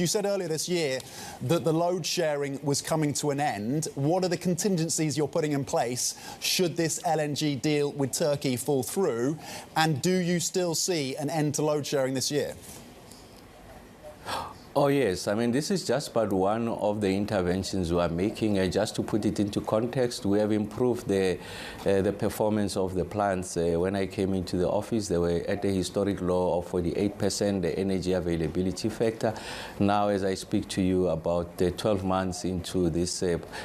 You said earlier this year that the load sharing was coming to an end. What are the contingencies you're putting in place should this LNG deal with Turkey fall through? And do you still see an end to load sharing this year? Oh, yes. I mean, this is just but one of the interventions we are making. Just to put it into context, we have improved the performance of the plants. When I came into the office, they were at a historic low of 48%, the energy availability factor. Now, as I speak to you, about 12 months into this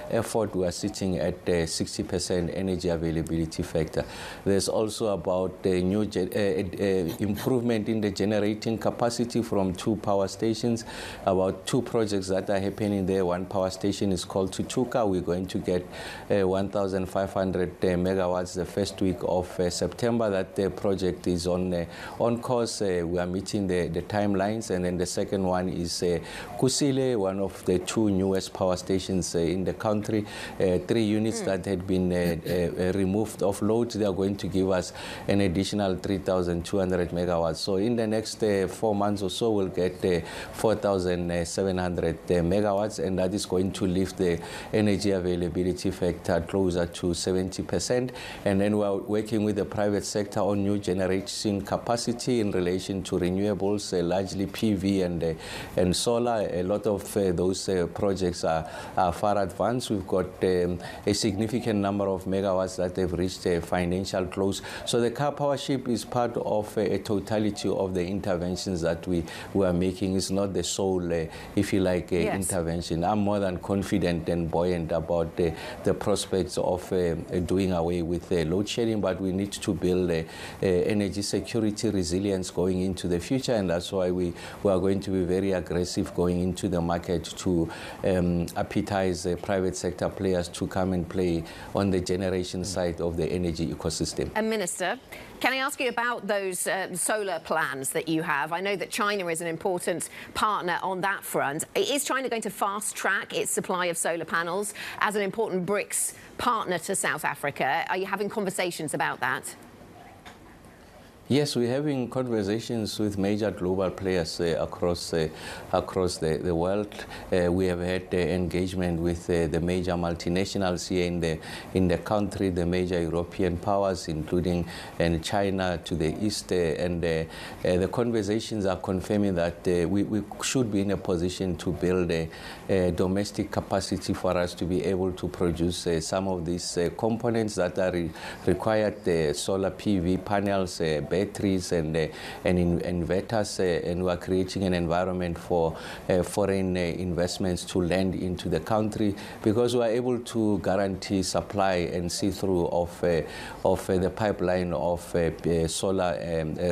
effort, we are sitting at 60% energy availability factor. There's also about the new improvement in the generating capacity from 2 power stations. About 2 projects that are happening there. One power station is called Tutuka. We're going to get 1,500 megawatts the first week of September. That project is on course. We are meeting the timelines. And then the second one is Kgosientsho, one of the 2 newest power stations in the country. 3 units that had been removed off load. They are going to give us an additional 3,200 megawatts. So in the next 4 months or so, we'll get 4,700 megawatts, and that is going to lift the energy availability factor closer to 70%. And then we're working with the private sector on new generation capacity in relation to renewables, largely PV and solar. A lot of those projects are far advanced. We've got a significant number of megawatts that have reached a financial close. So the car power ship is part of a totality of the interventions that we are making. It's not the sole, if you like, intervention. I'm more than confident and buoyant about the prospects of doing away with load shedding, but we need to build energy security resilience going into the future, and that's why we are going to be very aggressive going into the market to appetize private sector players to come and play on the generation side of the energy ecosystem. And Minister, can I ask you about those solar plans that you have? I know that China is an important partner on that front. Is China going to fast-track its supply of solar panels as an important BRICS partner to South Africa? Are you having conversations about that? Yes, we're having conversations with major global players across the world. We have had engagement with the major multinationals here in the country, the major European powers, including China to the east. And the conversations are confirming that we should be in a position to build a domestic capacity for us to be able to produce some of these components that are required, solar PV panels, batteries and inverters, and we are creating an environment for foreign investments to lend into the country, because we are able to guarantee supply and see-through of the pipeline of solar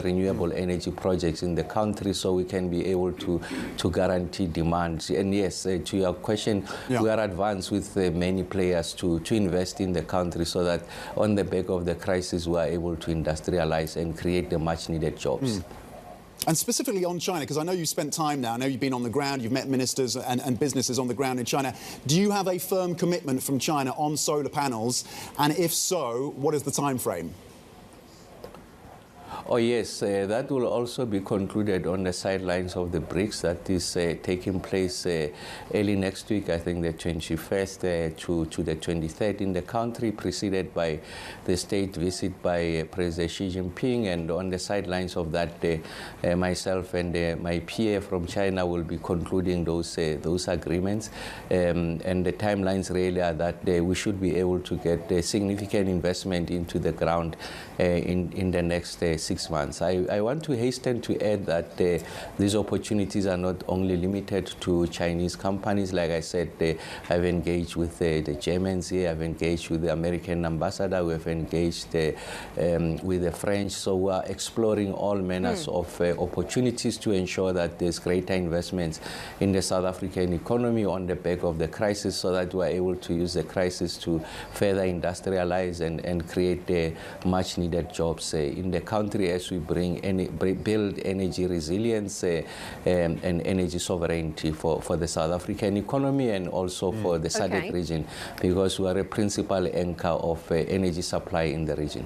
renewable energy projects in the country, so we can be able to guarantee demand. And yes, to your question, we are advanced with many players to invest in the country, so that on the back of the crisis we are able to industrialize and create the much-needed jobs. And specifically on China, because I know you've spent time now, I know you've been on the ground, you've met ministers and businesses on the ground in China. Do you have a firm commitment from China on solar panels? And if so, what is the time frame? Oh, yes, that will also be concluded on the sidelines of the BRICS. That is taking place early next week, I think the 21st to the 23rd in the country, preceded by the state visit by President Xi Jinping. And on the sidelines of that, myself and my PA from China will be concluding those agreements. And the timelines really are that we should be able to get a significant investment into the ground in the next 6 months. I want to hasten to add that these opportunities are not only limited to Chinese companies. Like I said, I've engaged with the Germans here, I've engaged with the American ambassador, we've engaged with the French. So we are exploring all manners of opportunities to ensure that there's greater investments in the South African economy on the back of the crisis, so that we're able to use the crisis to further industrialize and create much-needed jobs in the country, as we build energy resilience and energy sovereignty for the South African economy, and also for the SADC region, because we are a principal anchor of energy supply in the region.